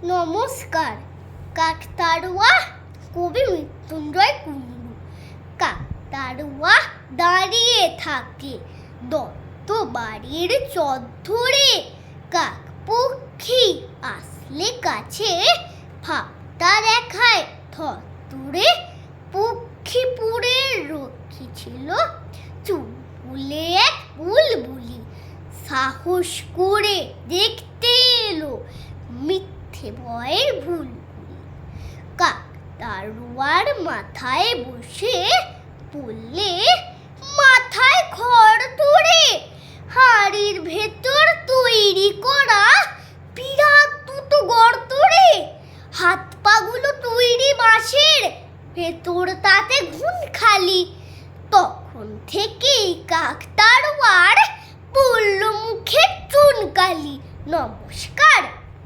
নমস্কার। কাকতাড়ুয়া কবি মৃত্যুঞ্জয় কুণ্ডু। কাকতাড়ুয়া দাঁড়িয়ে থাকে দত্ত বাড়ির চত্বরে। কাক পক্ষী আসলে কাছে ফাঁকটা দেখায় থরথরে। পক্ষীপুরের রক্ষী ছিল চুলবুলে এক বুলবুলি। সাহস করে দেখতে এলো মিথ্যে ভয়ের বুলবুলি। কাকতাড়ুয়ার মাথায় বসে বললে, মাথায় খড় তোড়ে হাড়ির ভেতর তৈরি করা বিরাট দুটো গর্ত রে। হাত পাগুলো তৈরি বাঁশের, ভেতর তাতে ঘুন খালি। তখন থেকেই কাকতাড়ুয়ার বলল মুখে চুনকালি। নমস্কার।